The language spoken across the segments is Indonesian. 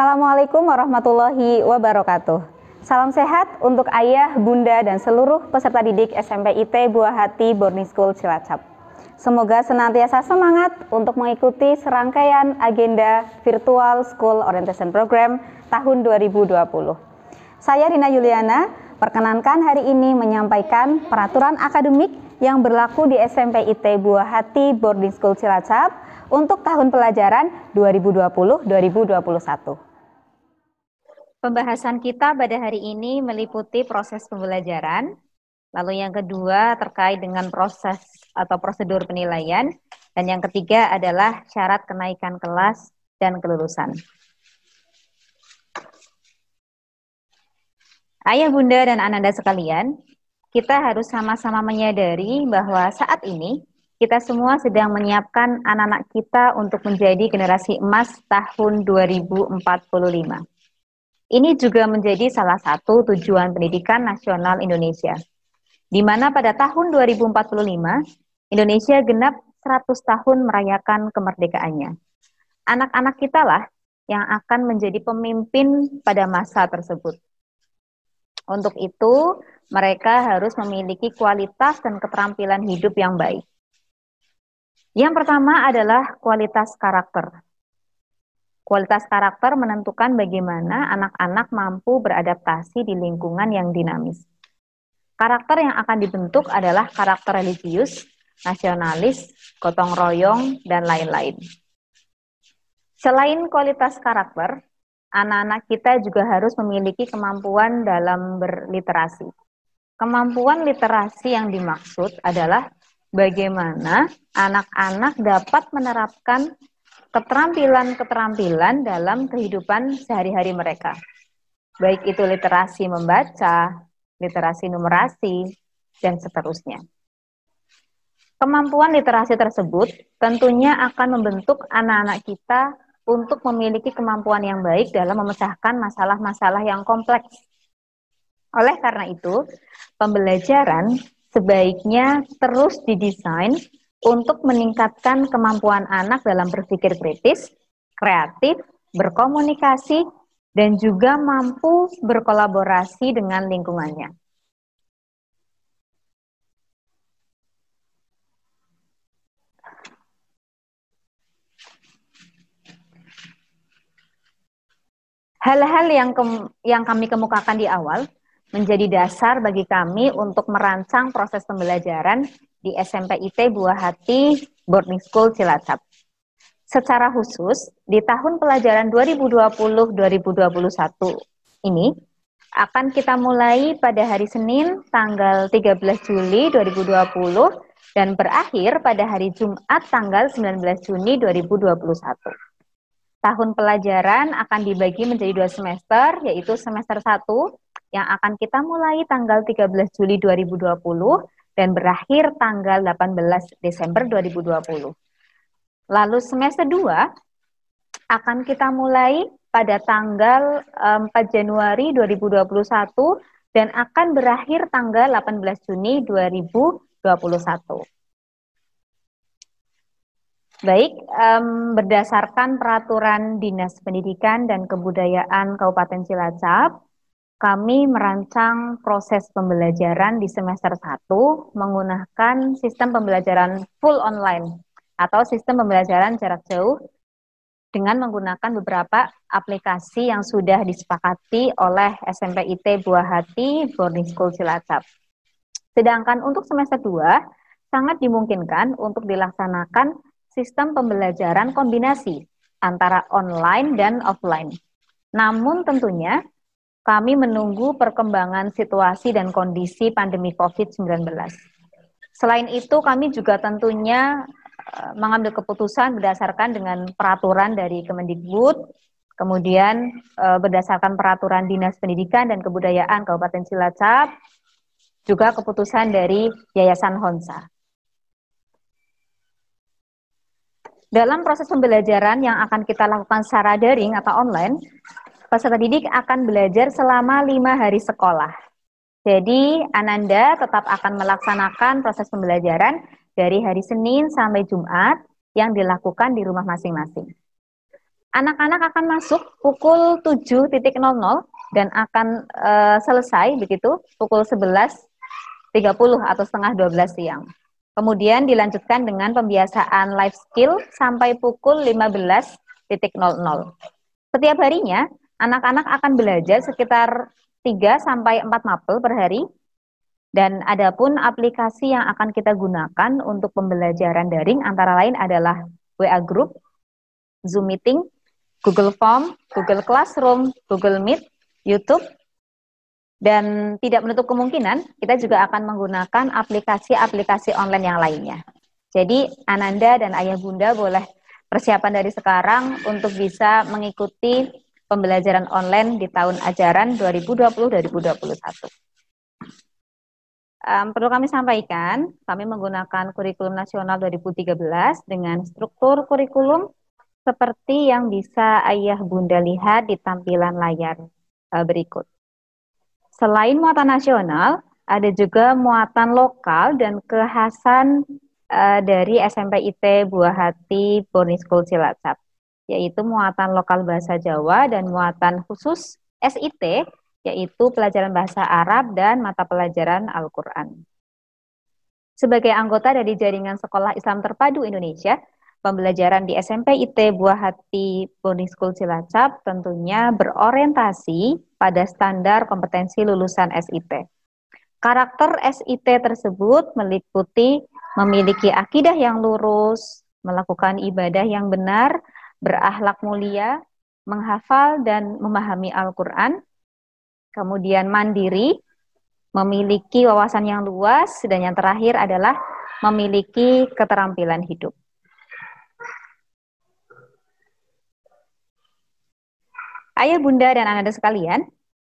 Assalamualaikum warahmatullahi wabarakatuh. Salam sehat untuk ayah, bunda, dan seluruh peserta didik SMP IT Buah Hati Boarding School Cilacap. Semoga senantiasa semangat untuk mengikuti serangkaian agenda Virtual School Orientation Program tahun 2020. Saya Rina Yuliana, perkenankan hari ini menyampaikan peraturan akademik yang berlaku di SMP IT Buah Hati Boarding School Cilacap untuk tahun pelajaran 2020-2021. Pembahasan kita pada hari ini meliputi proses pembelajaran, lalu yang kedua terkait dengan proses atau prosedur penilaian, dan yang ketiga adalah syarat kenaikan kelas dan kelulusan. Ayah, bunda, dan ananda sekalian, kita harus sama-sama menyadari bahwa saat ini kita semua sedang menyiapkan anak-anak kita untuk menjadi generasi emas tahun 2045. Ini juga menjadi salah satu tujuan pendidikan nasional Indonesia, di mana pada tahun 2045, Indonesia genap 100 tahun merayakan kemerdekaannya. Anak-anak kita lah yang akan menjadi pemimpin pada masa tersebut. Untuk itu, mereka harus memiliki kualitas dan keterampilan hidup yang baik. Yang pertama adalah kualitas karakter. Kualitas karakter menentukan bagaimana anak-anak mampu beradaptasi di lingkungan yang dinamis. Karakter yang akan dibentuk adalah karakter religius, nasionalis, gotong royong, dan lain-lain. Selain kualitas karakter, anak-anak kita juga harus memiliki kemampuan dalam berliterasi. Kemampuan literasi yang dimaksud adalah bagaimana anak-anak dapat menerapkan keterampilan-keterampilan dalam kehidupan sehari-hari mereka. Baik itu literasi membaca, literasi numerasi, dan seterusnya. Kemampuan literasi tersebut tentunya akan membentuk anak-anak kita untuk memiliki kemampuan yang baik dalam memecahkan masalah-masalah yang kompleks. Oleh karena itu, pembelajaran sebaiknya terus didesain untuk meningkatkan kemampuan anak dalam berpikir kritis, kreatif, berkomunikasi, dan juga mampu berkolaborasi dengan lingkungannya. Hal-hal yang kami kemukakan di awal menjadi dasar bagi kami untuk merancang proses pembelajaran di SMP IT Buah Hati Boarding School Cilacap. Secara khusus, di tahun pelajaran 2020-2021 ini akan kita mulai pada hari Senin tanggal 13 Juli 2020 dan berakhir pada hari Jumat tanggal 19 Juni 2021. Tahun pelajaran akan dibagi menjadi 2 semester, yaitu semester 1 yang akan kita mulai tanggal 13 Juli 2020 dan berakhir tanggal 18 Desember 2020. Lalu semester 2 akan kita mulai pada tanggal 4 Januari 2021 dan akan berakhir tanggal 18 Juni 2021. Baik, berdasarkan peraturan Dinas Pendidikan dan Kebudayaan Kabupaten Cilacap, kami merancang proses pembelajaran di semester 1 menggunakan sistem pembelajaran full online atau sistem pembelajaran jarak jauh dengan menggunakan beberapa aplikasi yang sudah disepakati oleh SMP IT Buah Hati Boarding School Cilacap. Sedangkan untuk semester 2 sangat dimungkinkan untuk dilaksanakan sistem pembelajaran kombinasi antara online dan offline. Namun tentunya kami menunggu perkembangan situasi dan kondisi pandemi COVID-19. Selain itu, kami juga tentunya mengambil keputusan berdasarkan dengan peraturan dari Kemendikbud, kemudian berdasarkan peraturan Dinas Pendidikan dan Kebudayaan Kabupaten Cilacap, juga keputusan dari Yayasan Honsa. Dalam proses pembelajaran yang akan kita lakukan secara daring atau online, peserta didik akan belajar selama 5 hari sekolah. Jadi, Ananda tetap akan melaksanakan proses pembelajaran dari hari Senin sampai Jumat yang dilakukan di rumah masing-masing. Anak-anak akan masuk pukul 7.00 dan akan selesai begitu pukul 11.30 atau setengah 12 siang. Kemudian dilanjutkan dengan pembiasaan life skill sampai pukul 15.00. Setiap harinya, anak-anak akan belajar sekitar 3 sampai 4 mapel per hari. Dan adapun aplikasi yang akan kita gunakan untuk pembelajaran daring antara lain adalah WA Group, Zoom Meeting, Google Form, Google Classroom, Google Meet, YouTube, dan tidak menutup kemungkinan kita juga akan menggunakan aplikasi-aplikasi online yang lainnya. Jadi Ananda dan Ayah Bunda boleh persiapan dari sekarang untuk bisa mengikuti pembelajaran online di tahun ajaran 2020-2021. Perlu kami sampaikan, kami menggunakan kurikulum nasional 2013 dengan struktur kurikulum seperti yang bisa Ayah Bunda lihat di tampilan layar berikut. Selain muatan nasional, ada juga muatan lokal dan kekhasan dari SMP IT Buah Hati Boarding School Cilacap, yaitu muatan lokal bahasa Jawa dan muatan khusus SIT, yaitu pelajaran bahasa Arab dan mata pelajaran Al-Quran. Sebagai anggota dari Jaringan Sekolah Islam Terpadu Indonesia, pembelajaran di SMP IT Buah Hati Boarding School Cilacap tentunya berorientasi pada standar kompetensi lulusan SIT. Karakter SIT tersebut meliputi memiliki akidah yang lurus, melakukan ibadah yang benar, berakhlak mulia, menghafal dan memahami Al-Quran, kemudian mandiri, memiliki wawasan yang luas, dan yang terakhir adalah memiliki keterampilan hidup. Ayah, Bunda, dan anak-anak sekalian,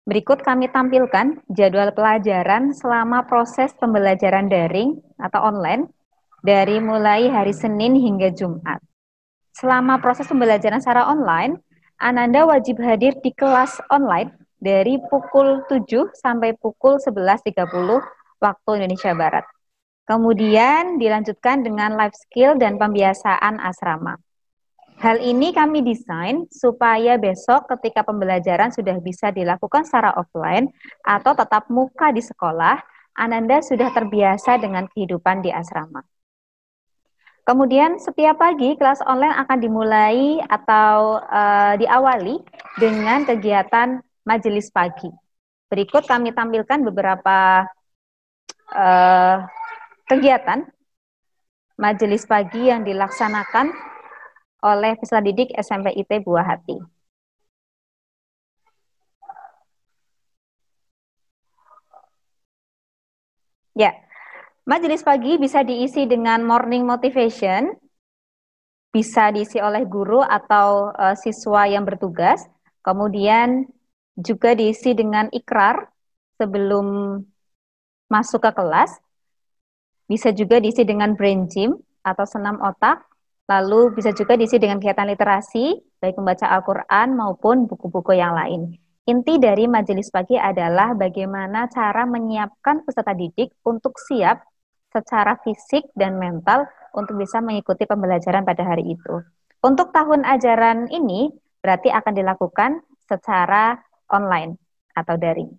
berikut kami tampilkan jadwal pelajaran selama proses pembelajaran daring atau online dari mulai hari Senin hingga Jumat. Selama proses pembelajaran secara online, Ananda wajib hadir di kelas online dari pukul 7 sampai pukul 11.30 waktu Indonesia Barat. Kemudian dilanjutkan dengan life skill dan pembiasaan asrama. Hal ini kami desain supaya besok ketika pembelajaran sudah bisa dilakukan secara offline atau tatap muka di sekolah, Ananda sudah terbiasa dengan kehidupan di asrama. Kemudian setiap pagi kelas online akan dimulai atau diawali dengan kegiatan majelis pagi. Berikut kami tampilkan beberapa kegiatan majelis pagi yang dilaksanakan oleh peserta didik SMP IT Buah Hati. Ya, majelis pagi bisa diisi dengan morning motivation, bisa diisi oleh guru atau siswa yang bertugas, kemudian juga diisi dengan ikrar sebelum masuk ke kelas, bisa juga diisi dengan brain gym atau senam otak, lalu bisa juga diisi dengan kegiatan literasi, baik membaca Al-Quran maupun buku-buku yang lain. Inti dari majelis pagi adalah bagaimana cara menyiapkan peserta didik untuk siap secara fisik dan mental untuk bisa mengikuti pembelajaran pada hari itu. Untuk tahun ajaran ini berarti akan dilakukan secara online atau daring.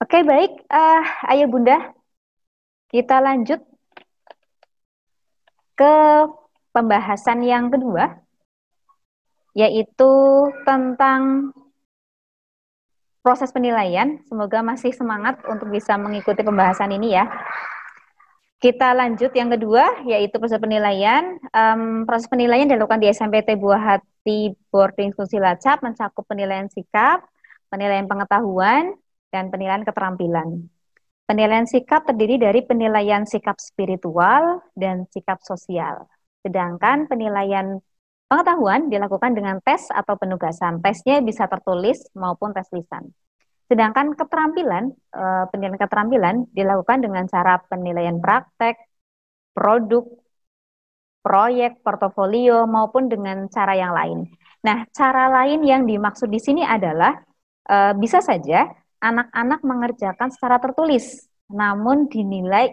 Oke, baik, Ayah Bunda, kita lanjut ke pembahasan yang kedua, yaitu tentang proses penilaian. Semoga masih semangat untuk bisa mengikuti pembahasan ini ya. Kita lanjut yang kedua, yaitu proses penilaian. Proses penilaian dilakukan di SMPT Buah Hati Boarding School Cilacap mencakup penilaian sikap, penilaian pengetahuan, dan penilaian keterampilan. Penilaian sikap terdiri dari penilaian sikap spiritual dan sikap sosial. Sedangkan penilaian pengetahuan dilakukan dengan tes atau penugasan. Tesnya bisa tertulis maupun tes lisan. Sedangkan keterampilan, penilaian keterampilan dilakukan dengan cara penilaian praktek, produk, proyek, portofolio, maupun dengan cara yang lain. Nah, cara lain yang dimaksud di sini adalah bisa saja anak-anak mengerjakan secara tertulis, namun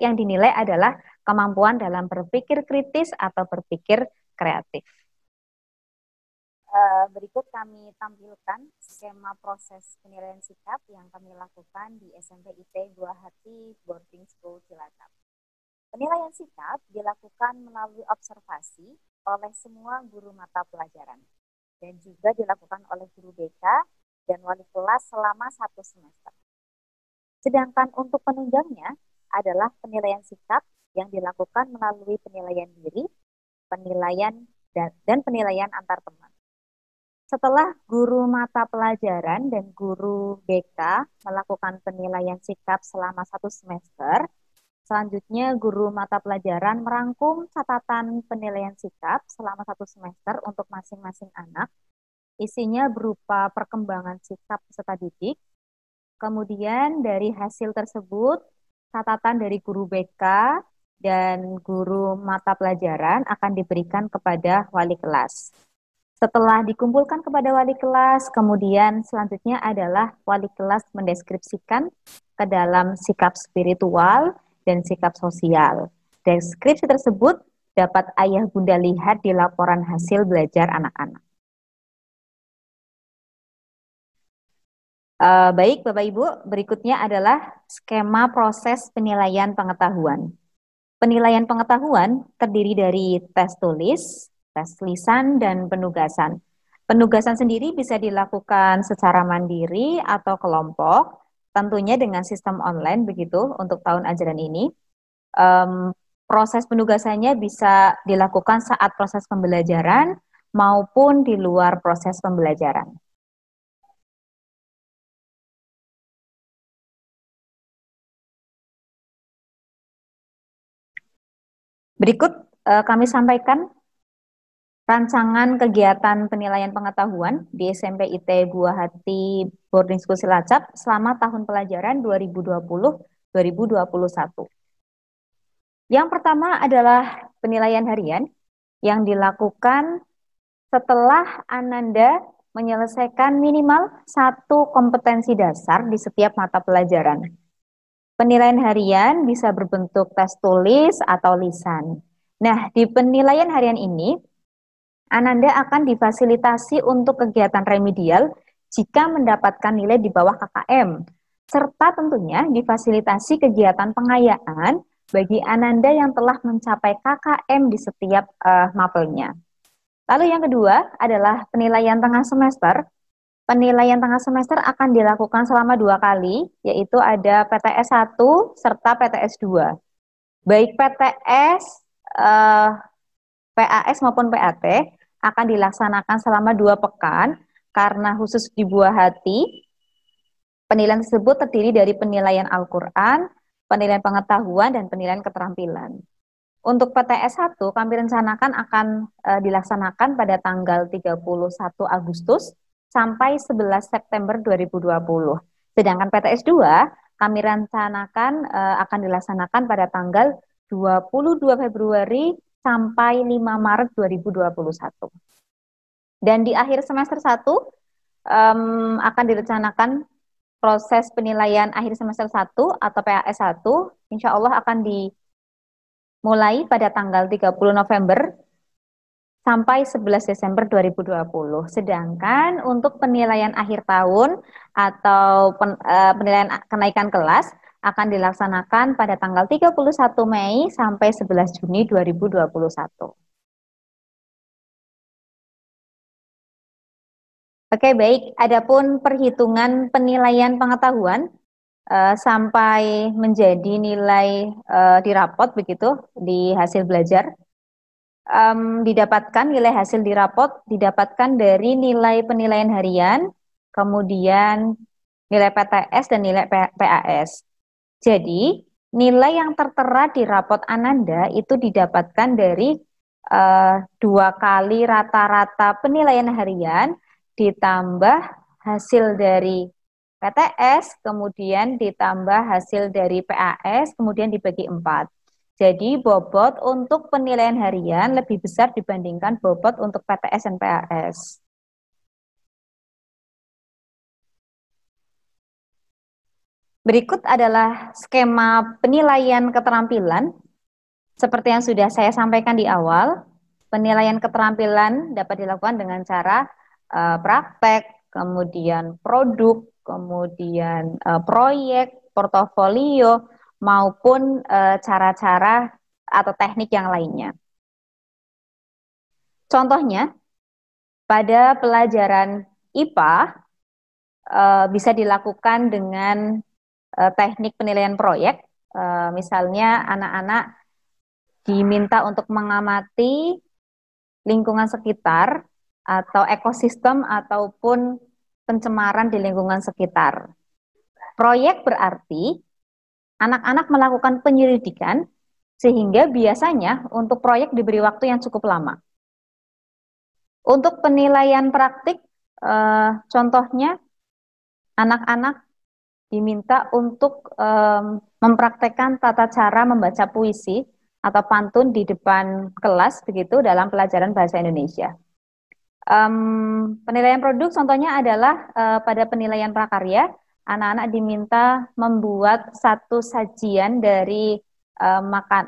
yang dinilai adalah kemampuan dalam berpikir kritis atau berpikir kreatif. Berikut kami tampilkan skema proses penilaian sikap yang kami lakukan di SMP IT Buah Hati Boarding School Cilacap. Penilaian sikap dilakukan melalui observasi oleh semua guru mata pelajaran dan juga dilakukan oleh guru BK dan wali kelas selama 1 semester. Sedangkan untuk penunjangnya adalah penilaian sikap yang dilakukan melalui penilaian diri, penilaian dan penilaian antar teman. Setelah guru mata pelajaran dan guru BK melakukan penilaian sikap selama 1 semester, selanjutnya guru mata pelajaran merangkum catatan penilaian sikap selama 1 semester untuk masing-masing anak. Isinya berupa perkembangan sikap peserta didik. Kemudian dari hasil tersebut, catatan dari guru BK dan guru mata pelajaran akan diberikan kepada wali kelas. Setelah dikumpulkan kepada wali kelas, kemudian selanjutnya adalah wali kelas mendeskripsikan ke dalam sikap spiritual dan sikap sosial. Deskripsi tersebut dapat ayah bunda lihat di laporan hasil belajar anak-anak. Baik Bapak Ibu, berikutnya adalah skema proses penilaian pengetahuan. Penilaian pengetahuan terdiri dari tes tulis, tes lisan, dan penugasan. Penugasan sendiri bisa dilakukan secara mandiri atau kelompok, tentunya dengan sistem online begitu untuk tahun ajaran ini. Proses penugasannya bisa dilakukan saat proses pembelajaran maupun di luar proses pembelajaran. Berikut kami sampaikan rancangan kegiatan penilaian pengetahuan di SMP IT Buah Hati Boarding School Cilacap selama tahun pelajaran 2020-2021. Yang pertama adalah penilaian harian yang dilakukan setelah Ananda menyelesaikan minimal 1 kompetensi dasar di setiap mata pelajaran. Penilaian harian bisa berbentuk tes tulis atau lisan. Nah, di penilaian harian ini, Ananda akan difasilitasi untuk kegiatan remedial jika mendapatkan nilai di bawah KKM, serta tentunya difasilitasi kegiatan pengayaan bagi Ananda yang telah mencapai KKM di setiap mapelnya. Lalu yang kedua adalah penilaian tengah semester. Penilaian tengah semester akan dilakukan selama 2 kali, yaitu ada PTS 1 serta PTS 2. Baik PTS, PAS maupun PAT akan dilaksanakan selama 2 pekan, karena khusus di Buah Hati, penilaian tersebut terdiri dari penilaian Al-Quran, penilaian pengetahuan, dan penilaian keterampilan. Untuk PTS 1 kami rencanakan akan dilaksanakan pada tanggal 31 Agustus sampai 11 September 2020. Sedangkan PTS 2 kami rencanakan akan dilaksanakan pada tanggal 22 Februari sampai 5 Maret 2021. Dan di akhir semester 1 akan direncanakan proses penilaian akhir semester 1 atau PAS 1, insya Allah akan dimulai pada tanggal 30 November sampai 11 Desember 2020. Sedangkan untuk penilaian akhir tahun atau penilaian kenaikan kelas akan dilaksanakan pada tanggal 31 Mei sampai 11 Juni 2021. Oke, baik. Adapun perhitungan penilaian pengetahuan sampai menjadi nilai di rapot begitu di hasil belajar. Didapatkan nilai hasil di rapot didapatkan dari nilai penilaian harian, kemudian nilai PTS dan nilai PAS. Jadi nilai yang tertera di rapot Ananda itu didapatkan dari 2 kali rata-rata penilaian harian ditambah hasil dari PTS, kemudian ditambah hasil dari PAS, kemudian dibagi 4. Jadi bobot untuk penilaian harian lebih besar dibandingkan bobot untuk PTS dan PAS. Berikut adalah skema penilaian keterampilan. Seperti yang sudah saya sampaikan di awal, penilaian keterampilan dapat dilakukan dengan cara praktek, kemudian produk, kemudian proyek, portofolio, maupun cara-cara atau teknik yang lainnya. Contohnya, pada pelajaran IPA bisa dilakukan dengan teknik penilaian proyek. Misalnya anak-anak diminta untuk mengamati lingkungan sekitar atau ekosistem ataupun pencemaran di lingkungan sekitar. Proyek berarti anak-anak melakukan penyelidikan sehingga biasanya untuk proyek diberi waktu yang cukup lama. Untuk penilaian praktik, contohnya anak-anak diminta untuk mempraktekkan tata cara membaca puisi atau pantun di depan kelas begitu dalam pelajaran bahasa Indonesia. Penilaian produk contohnya adalah pada penilaian prakarya, anak-anak diminta membuat satu sajian dari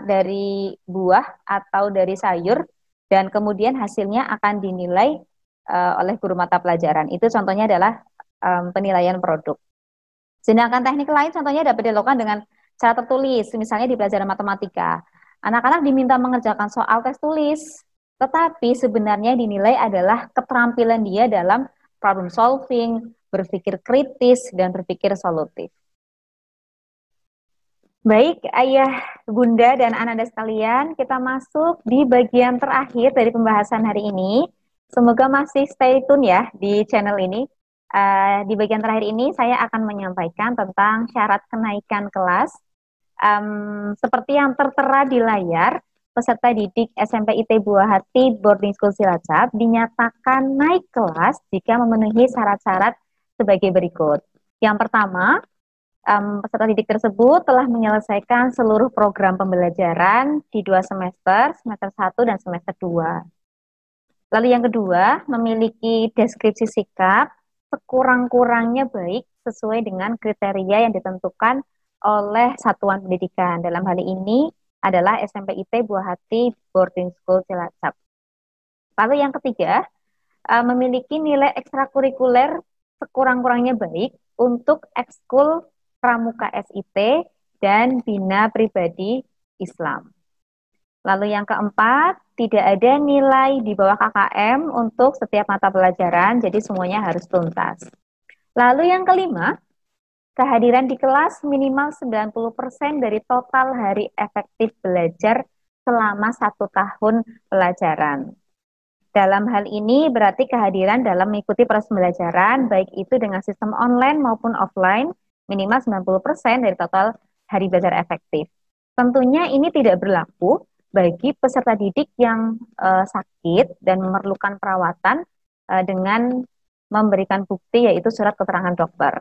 dari buah atau dari sayur dan kemudian hasilnya akan dinilai oleh guru mata pelajaran. Itu contohnya adalah penilaian produk. Sedangkan teknik lain contohnya dapat dilakukan dengan cara tertulis, misalnya di pelajaran matematika. Anak-anak diminta mengerjakan soal tes tulis, tetapi sebenarnya dinilai adalah keterampilan dia dalam problem solving, berpikir kritis, dan berpikir solutif. Baik, ayah, bunda, dan ananda sekalian, kita masuk di bagian terakhir dari pembahasan hari ini. Semoga masih stay tune ya di channel ini. Di bagian terakhir ini saya akan menyampaikan tentang syarat kenaikan kelas. Seperti yang tertera di layar, peserta didik SMP IT Buah Hati Boarding School Cilacap dinyatakan naik kelas jika memenuhi syarat-syarat sebagai berikut. Yang pertama, peserta didik tersebut telah menyelesaikan seluruh program pembelajaran di 2 semester, semester 1 dan semester 2. Lalu yang kedua, memiliki deskripsi sikap sekurang-kurangnya baik sesuai dengan kriteria yang ditentukan oleh satuan pendidikan. Dalam hal ini adalah SMP IT Buah Hati Boarding School Cilacap. Lalu yang ketiga, memiliki nilai ekstrakurikuler sekurang-kurangnya baik untuk ekskul Pramuka SIT dan Bina Pribadi Islam. Lalu yang keempat, tidak ada nilai di bawah KKM untuk setiap mata pelajaran, jadi semuanya harus tuntas. Lalu yang kelima, kehadiran di kelas minimal 90% dari total hari efektif belajar selama 1 tahun pelajaran. Dalam hal ini berarti kehadiran dalam mengikuti proses pembelajaran, baik itu dengan sistem online maupun offline, minimal 90% dari total hari belajar efektif. Tentunya ini tidak berlaku bagi peserta didik yang sakit dan memerlukan perawatan dengan memberikan bukti yaitu surat keterangan dokter.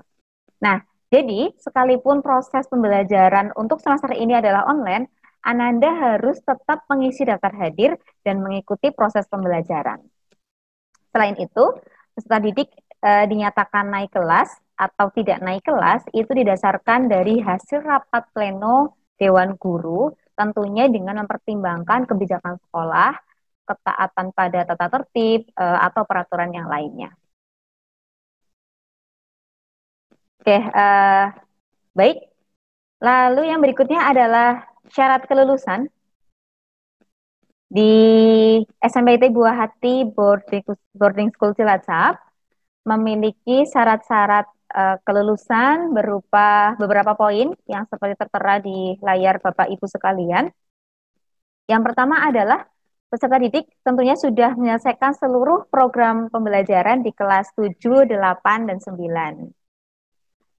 Nah, jadi sekalipun proses pembelajaran untuk semester ini adalah online, Ananda harus tetap mengisi daftar hadir dan mengikuti proses pembelajaran. Selain itu, peserta didik dinyatakan naik kelas atau tidak naik kelas itu didasarkan dari hasil rapat pleno Dewan Guru, tentunya dengan mempertimbangkan kebijakan sekolah, ketaatan pada tata tertib, atau peraturan yang lainnya. Oke, baik. Lalu yang berikutnya adalah syarat kelulusan. Di SMPT Buah Hati Boarding School Cilacap memiliki syarat-syarat kelulusan berupa beberapa poin yang seperti tertera di layar Bapak Ibu sekalian. Yang pertama adalah peserta didik tentunya sudah menyelesaikan seluruh program pembelajaran di kelas 7, 8, dan 9.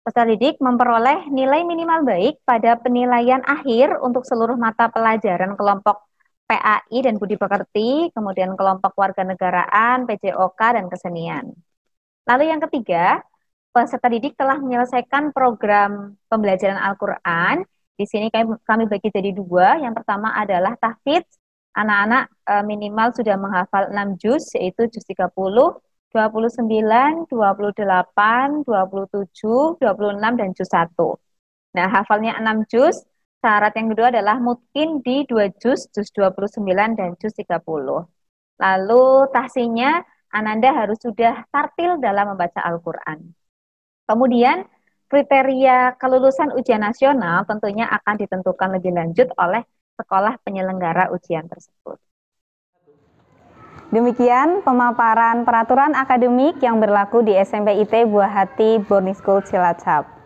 Peserta didik memperoleh nilai minimal baik pada penilaian akhir untuk seluruh mata pelajaran kelompok PAI dan Budi Pekerti, kemudian kelompok Warganegaraan, PJOK, dan Kesenian. Lalu yang ketiga, peserta didik telah menyelesaikan program pembelajaran Al-Quran. Di sini kami bagi jadi 2. Yang pertama adalah tahfidz. Anak-anak minimal sudah menghafal 6 juz, yaitu juz 30, 29, 28, 27, 26, dan juz 1. Nah, hafalnya 6 juz. Syarat yang kedua adalah mungkin di 2 juz 29, dan juz 30. Lalu tahsinnya Ananda harus sudah tartil dalam membaca Al-Quran. Kemudian, kriteria kelulusan ujian nasional tentunya akan ditentukan lebih lanjut oleh sekolah penyelenggara ujian tersebut. Demikian pemaparan peraturan akademik yang berlaku di SMP IT Buah Hati Boarding School Cilacap.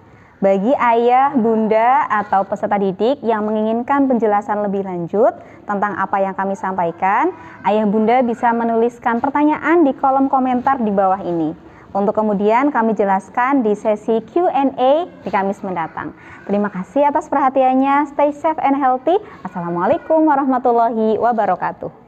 Bagi ayah, bunda, atau peserta didik yang menginginkan penjelasan lebih lanjut tentang apa yang kami sampaikan, ayah bunda bisa menuliskan pertanyaan di kolom komentar di bawah ini. Untuk kemudian kami jelaskan di sesi Q&A di Kamis mendatang. Terima kasih atas perhatiannya. Stay safe and healthy. Assalamualaikum warahmatullahi wabarakatuh.